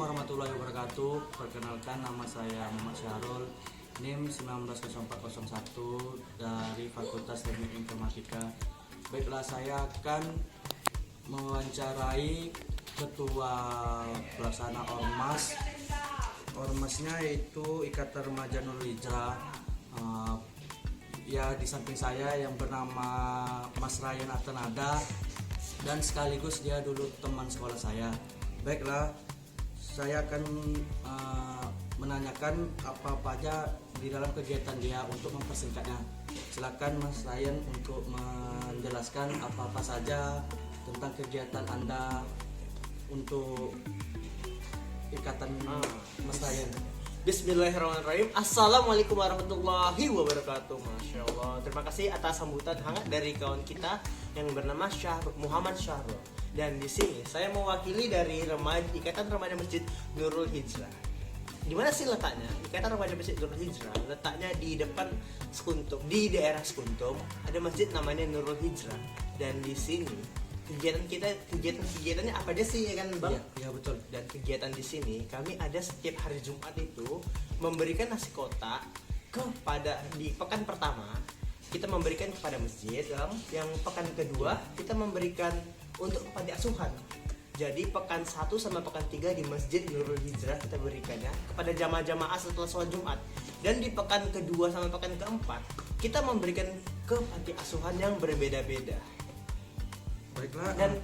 warahmatullahi wabarakatuh. Perkenalkan, nama saya Muhammad Syahrul, NIM 190401 dari Fakultas Teknik Informatika. Baiklah, saya akan mewawancarai Ketua Pelaksana Ormas. Ormasnya yaitu Ikatan Remaja Nurul Hijrah. Ya, di samping saya yang bernama Mas Ryan Atenada, dan sekaligus dia dulu teman sekolah saya. Baiklah, saya akan menanyakan apa aja di dalam kegiatan dia untuk mempersingkatnya. Silakan Mas Ryan untuk menjelaskan apa saja tentang kegiatan Anda untuk ikatan Mas Ryan. Bismillahirrahmanirrahim. Assalamualaikum warahmatullahi wabarakatuh. Masya Allah. Terima kasih atas sambutan hangat dari kawan kita yang bernama Muhammad Syahrul. Dan di sini saya mewakili dari Ikatan Remaja Masjid Nurul Hijrah. Di mana sih letaknya? Ikatan Remaja Masjid Nurul Hijrah letaknya di depan Sekuntum, di daerah Sekuntum. Ada masjid namanya Nurul Hijrah. Dan di sini kegiatannya apa aja sih, ya kan Bang? Iya, betul. Dan kegiatan di sini kami ada setiap hari Jumat itu memberikan nasi kotak di pekan pertama kita memberikan kepada masjid, yang pekan kedua kita memberikan untuk panti asuhan. Jadi pekan 1 sama pekan 3 di Masjid Nurul Hijrah kita berikannya kepada jamaah-jamaah setelah sholat Jumat. Dan di pekan kedua sama pekan keempat kita memberikan ke panti asuhan yang berbeda-beda. Baiklah. Dan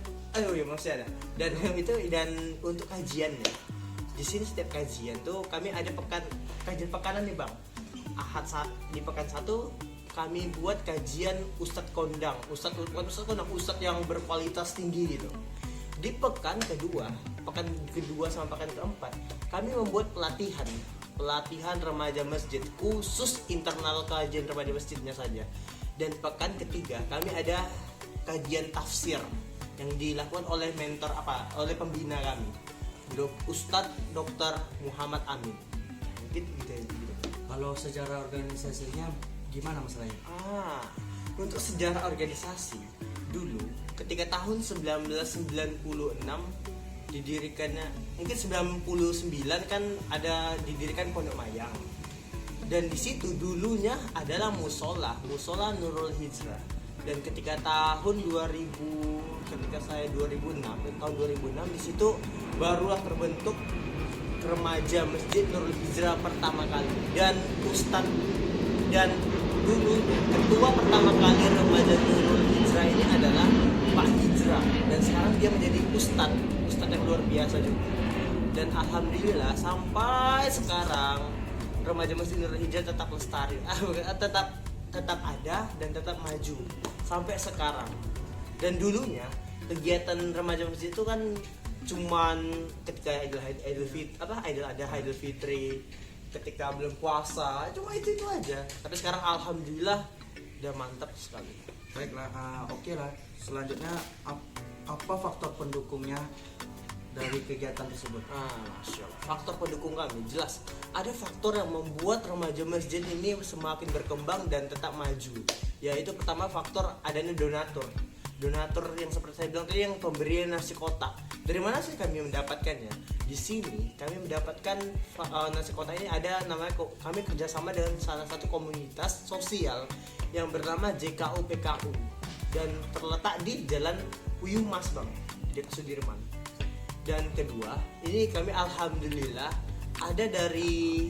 maksudnya dan untuk kajiannya, di sini setiap kajian tuh kami ada kajian pekanan nih Bang. Di pekan 1 kami buat kajian Ustadz Ustadz yang berkualitas tinggi gitu. Di pekan kedua sama pekan keempat kami membuat pelatihan remaja masjid khusus internal kajian remaja masjidnya saja. Dan pekan ketiga kami ada kajian tafsir yang dilakukan oleh oleh pembina kami, Ustadz Dr. Muhammad Amin. Gitu. Kalau sejarah organisasinya gimana Mas Ryan? Untuk sejarah organisasi dulu ketika tahun 1996 didirikannya, mungkin 99 kan didirikan Pondok Mayang. Dan di situ dulunya adalah musola Nurul Hijrah. Dan ketika tahun 2006 di situ barulah terbentuk remaja Masjid Nurul Hijrah pertama kali. Dan dulu ketua pertama kali remaja Nurul Hijrah ini adalah Pak Hijrah, dan sekarang dia menjadi ustadz yang luar biasa juga. Dan alhamdulillah sampai sekarang remaja Masjid Nurul Hijrah tetap lestari, tetap ada dan tetap maju sampai sekarang. Dan dulunya kegiatan remaja masjid itu kan cuman ketika Idul Fitri, ketika belum puasa, cuma itu aja. Tapi sekarang alhamdulillah udah mantap sekali. Baiklah, oke lah. Selanjutnya apa faktor pendukungnya dari kegiatan tersebut? Masya Allah. Faktor pendukung kami jelas ada faktor yang membuat remaja masjid ini semakin berkembang dan tetap maju. Yaitu pertama faktor adanya donatur yang seperti saya bilang tadi, yang pemberian nasi kotak. Dari mana sih kami mendapatkannya? Di sini kami mendapatkan nasi kotak ini kami kerjasama dengan salah satu komunitas sosial yang bernama JKU PKU, dan terletak di Jalan Uyumas Bang, di Sudirman. Dan kedua, ini kami alhamdulillah ada dari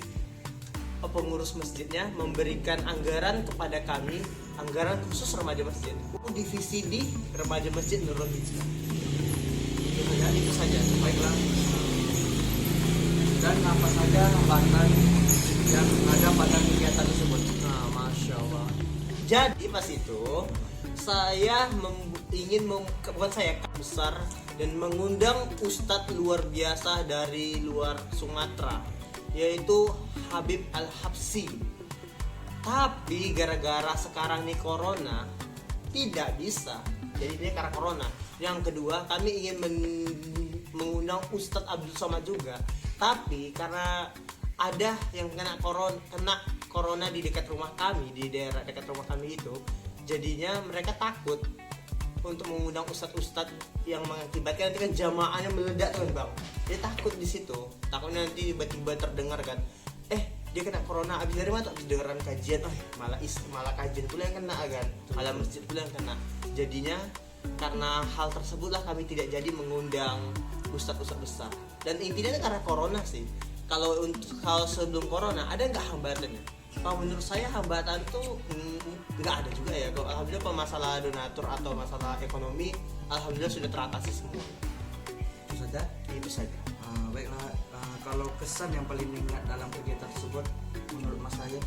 pengurus masjidnya memberikan anggaran kepada kami, anggaran khusus remaja masjid, divisi di remaja masjid Nurul Hijrah. Itu saja. Baiklah. Dan apa saja hambatan yang ada pada kegiatan tersebut? Masya Allah. Jadi pas itu saya besar dan mengundang ustadz luar biasa dari luar Sumatera, yaitu Habib Al-Habsi. Tapi gara-gara sekarang nih corona tidak bisa. Jadi ini karena corona. Yang kedua, kami ingin mengundang Ustadz Abdul Somad juga. Tapi karena ada yang kena corona di dekat rumah kami, di daerah dekat rumah kami itu, jadinya mereka takut untuk mengundang ustadz-ustadz yang mengakibatkan nanti kan jamaahnya meledak kan Bang. dia takut di situ, takutnya nanti tiba-tiba terdengar kan, dia kena corona abis dari mana tuh, abis dengeran kajian, malah kajian pula yang kena kan, malah masjid pula yang kena. Jadinya karena hal tersebutlah kami tidak jadi mengundang ustadz-ustadz besar. Dan intinya karena corona sih. Kalau sebelum corona ada nggak hambatannya? Kalau menurut saya hambatan tuh nggak ada juga ya. Kalau alhamdulillah masalah donatur atau masalah ekonomi, alhamdulillah sudah teratasi semua. Itu saja. Baiklah, kalau kesan yang paling diingat dalam kegiatan tersebut menurut Mas Ryan?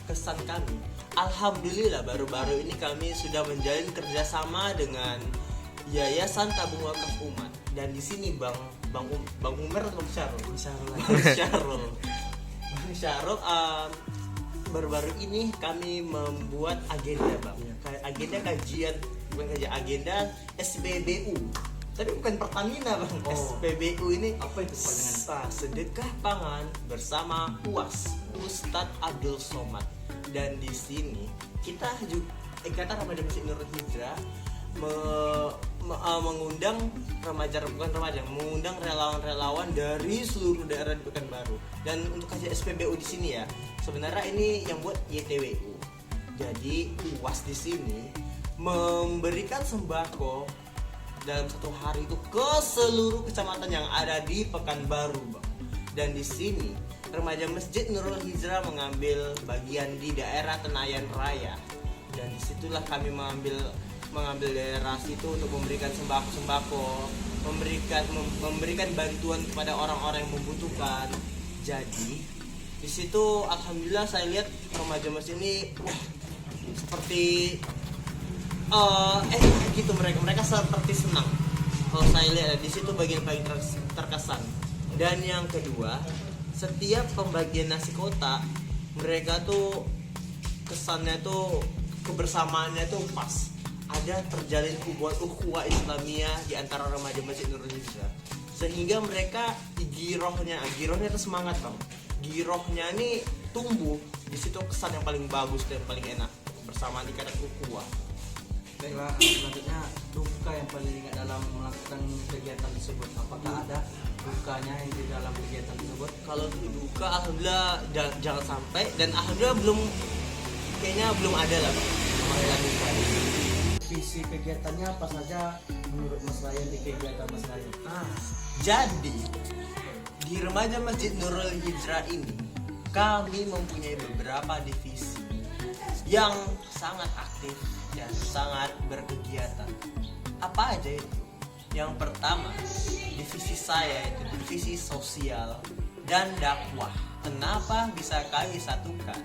Kesan kami, alhamdulillah baru-baru ini kami sudah menjalin kerjasama dengan Yayasan Tabung Wakaf Umat. Dan di sini Bang Umar atau Bang Syarul baru-baru ini kami membuat agenda Bang. Agenda kajian, agenda SPBU. Tapi bukan Pertamina Bang. SPBU ini apa itu panjangan? Sedekah pangan bersama UAS, Ustadz Abdul Somad. Dan di sini kita juga Ikatan Remaja Masjid Nurul Hijrah mengundang mengundang relawan-relawan dari seluruh daerah di Pekanbaru. Dan untuk kajian SPBU di sini ya, sebenarnya ini yang buat YTWU. Jadi UAS di sini memberikan sembako dalam satu hari itu ke seluruh kecamatan yang ada di Pekanbaru, Bang. Dan di sini Remaja Masjid Nurul Hijrah mengambil bagian di daerah Tenayan Raya. Dan disitulah kami mengambil daerah situ untuk memberikan sembako, memberikan bantuan kepada orang-orang yang membutuhkan. Jadi di situ alhamdulillah saya lihat remaja masjid ini seperti gitu, mereka seperti senang. Kalau saya lihat di situ bagian paling terkesan. Dan yang kedua, setiap pembagian nasi kotak mereka tuh kesannya tuh kebersamaannya tuh pas. Ada terjalin ukhuwah Islamiyah di antara remaja Masjid Nurul Hijrah, sehingga mereka girohnya itu semangat Bang. Girohnya ini tumbuh. Di situ kesan yang paling bagus dan paling enak, bersamaan ikatan ukhuwah. Baiklah, selanjutnya duka yang paling ingat dalam melakukan kegiatan tersebut. Apakah ada dukanya yang di dalam kegiatan tersebut? Kalau duka alhamdulillah jangan sampai, dan alhamdulillah kayaknya belum ada lah Bang. Duka. Visi kegiatannya apa saja menurut Mas Ryan di kegiatan Mas Ryan? Jadi di Remaja Masjid Nurul Hijrah ini kami mempunyai beberapa divisi yang sangat aktif dan sangat berkegiatan. Apa aja itu? Yang pertama, divisi saya itu divisi sosial dan dakwah. Kenapa bisa kami satukan?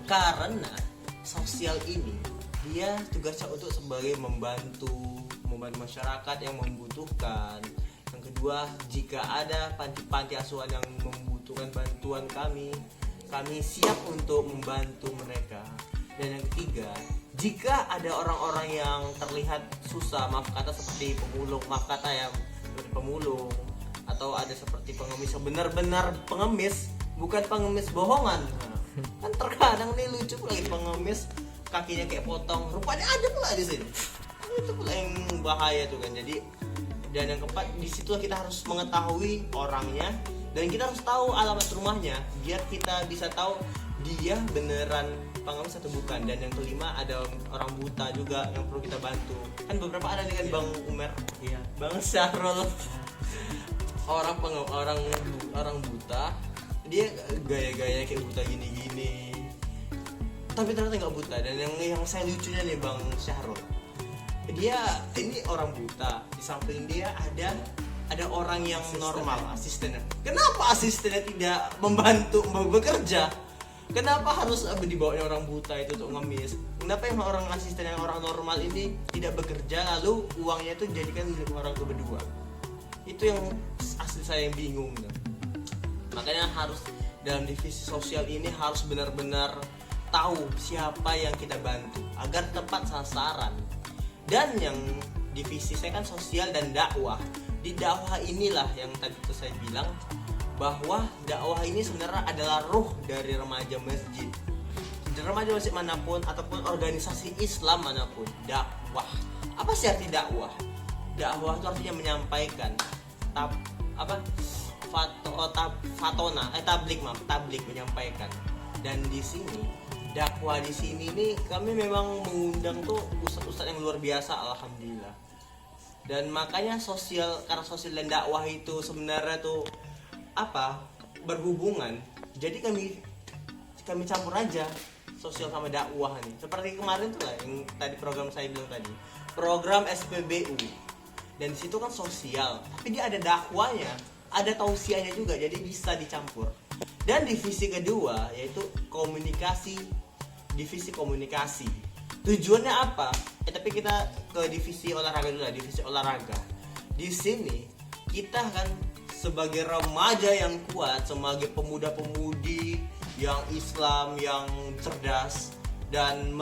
Karena sosial ini dia tugasnya untuk sebagai membantu masyarakat yang membutuhkan. Yang kedua, jika ada panti asuhan yang membutuhkan bantuan kami siap untuk membantu mereka. Dan yang ketiga, jika ada orang-orang yang terlihat susah, maaf kata seperti pemulung, atau ada seperti pengemis yang benar-benar pengemis, bukan pengemis bohongan. Kan terkadang nih lucu lagi pengemis kakinya kayak potong, rupanya ada pula di sini. Itu pula yang bahaya tuh kan. Jadi, dan yang keempat, di situ kita harus mengetahui orangnya dan kita harus tahu alamat rumahnya biar kita bisa tahu dia beneran pengemis atau bukan. Dan yang kelima, ada orang buta juga yang perlu kita bantu. Kan beberapa ada nih kan Bang Umar, Bang Syarul, orang buta, dia gaya-gaya kayak buta gini-gini. Tapi ternyata nggak buta. Dan yang saya lucunya nih Bang Syahrul, dia ini orang buta, di samping dia ada orang yang normal, asistennya. Kenapa asistennya tidak membantu bekerja? Kenapa harus dibawanya orang buta itu untuk ngemis? Kenapa yang orang asisten yang orang normal ini tidak bekerja, lalu uangnya itu dijadikan milik orang itu berdua? Itu yang asli saya yang bingung. Makanya harus dalam divisi sosial ini harus benar-benar tahu siapa yang kita bantu agar tepat sasaran. Dan yang divisi saya kan sosial dan dakwah. Di dakwah inilah yang tadi itu saya bilang bahwa dakwah ini sebenarnya adalah ruh dari remaja masjid. Di remaja masjid manapun ataupun organisasi Islam manapun, dakwah. Apa sih arti dakwah? Dakwah itu artinya menyampaikan. tablik menyampaikan. Dan di sini dakwah di sini nih kami memang mengundang tuh ustadz-ustadz yang luar biasa, alhamdulillah. Dan makanya karena sosial dan dakwah itu sebenarnya tuh berhubungan. Jadi kami campur aja sosial sama dakwah nih. Seperti kemarin tuh lah yang tadi program saya bilang tadi, program SPBU. Dan di situ kan sosial, tapi dia ada dakwahnya, ada tausiahnya juga, jadi bisa dicampur. Dan divisi kedua yaitu divisi komunikasi. Tujuannya apa? Tapi kita ke divisi olahraga dulu lah, divisi olahraga. Di sini kita kan sebagai remaja yang kuat, sebagai pemuda-pemudi yang Islam, yang cerdas dan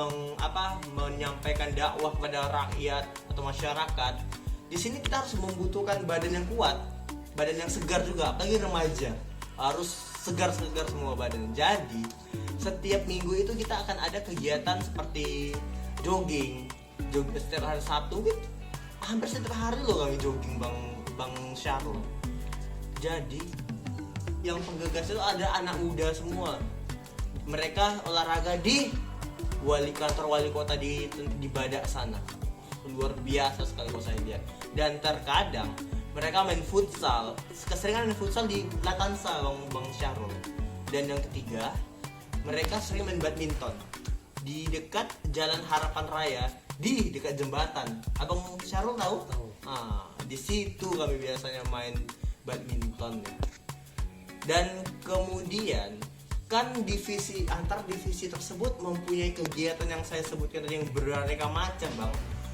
menyampaikan dakwah kepada rakyat atau masyarakat. Di sini kita harus membutuhkan badan yang kuat, badan yang segar juga, apalagi remaja. Harus segar-segar semua badan. Jadi setiap minggu itu kita akan ada kegiatan seperti jogging setiap hari Sabtu gitu. Hampir setiap hari loh kami jogging Bang Syarul. Jadi yang penggagas itu ada anak muda semua. Mereka olahraga di kantor wali kota di Badak sana. Luar biasa sekali kalau saya lihat. Dan terkadang mereka main futsal. Keseringan main futsal di Latansa Bang Syarul. Dan yang ketiga, mereka sering main badminton di dekat Jalan Harapan Raya, di dekat jembatan. Abang Syarul tahu? Di situ kami biasanya main badminton ya. Dan kemudian kan antar divisi tersebut mempunyai kegiatan yang saya sebutkan tadi yang beraneka macam, Bang.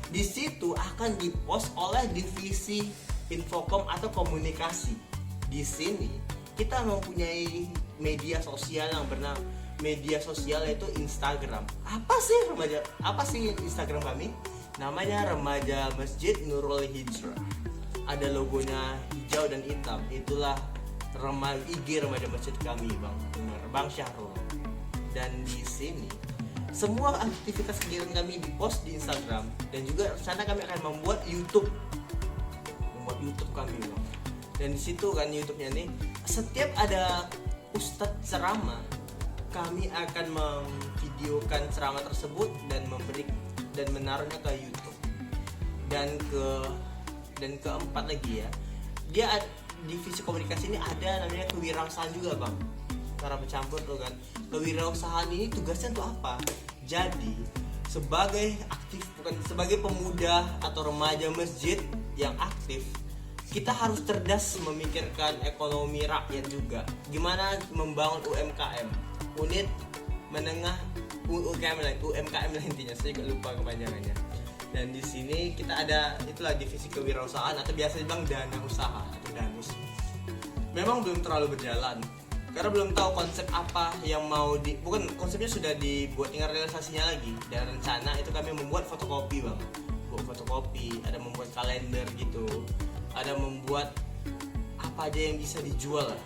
Di situ akan dipost oleh divisi infokom atau komunikasi. Di sini kita mempunyai media sosial yang bernama yaitu Instagram. Apa sih Instagram kami? Namanya Remaja Masjid Nurul Hijrah. Ada logonya hijau dan hitam. Itulah IG Remaja Masjid kami, Bang Syahrul. Dan di sini semua aktivitas kegiatan kami dipost di Instagram, dan juga sana kami akan membuat YouTube kami, Bang. Dan di situ kan YouTube-nya nih, setiap ada ustadz ceramah, kami akan memvideokan ceramah tersebut dan menaruhnya ke YouTube. Dan keempat lagi ya, dia divisi komunikasi ini ada namanya kewirausahaan juga, Bang. Cara bercampur tuh kan. Kewirausahaan ini tugasnya untuk apa? Jadi sebagai pemuda atau remaja masjid yang aktif, kita harus cerdas memikirkan ekonomi rakyat juga. Gimana membangun UMKM, unit menengah, UMKM lah intinya. Saya juga lupa kepanjangannya. Dan di sini kita ada itulah divisi kewirausahaan atau biasa dibilang dana usaha atau danus. Memang belum terlalu berjalan karena belum tahu konsep apa yang bukan konsepnya sudah dibuat, tinggal realisasinya lagi. Dan rencana itu kami membuat fotokopi, Bang. Ada membuat kalender gitu, ada membuat apa aja yang bisa dijual lah.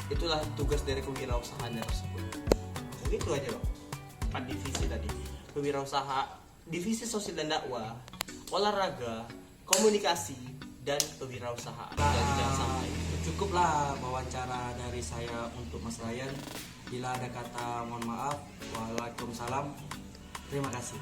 Itulah tugas dari kewirausahaan tersebut. Begitu aja, Bang. 4 divisi tadi. Kewirausahaan, divisi sosial dan dakwah, olahraga, komunikasi, dan kewirausahaan. Cukuplah wawancara dari saya untuk Mas Ryan. Bila ada kata mohon maaf. Waalaikumsalam. Terima kasih.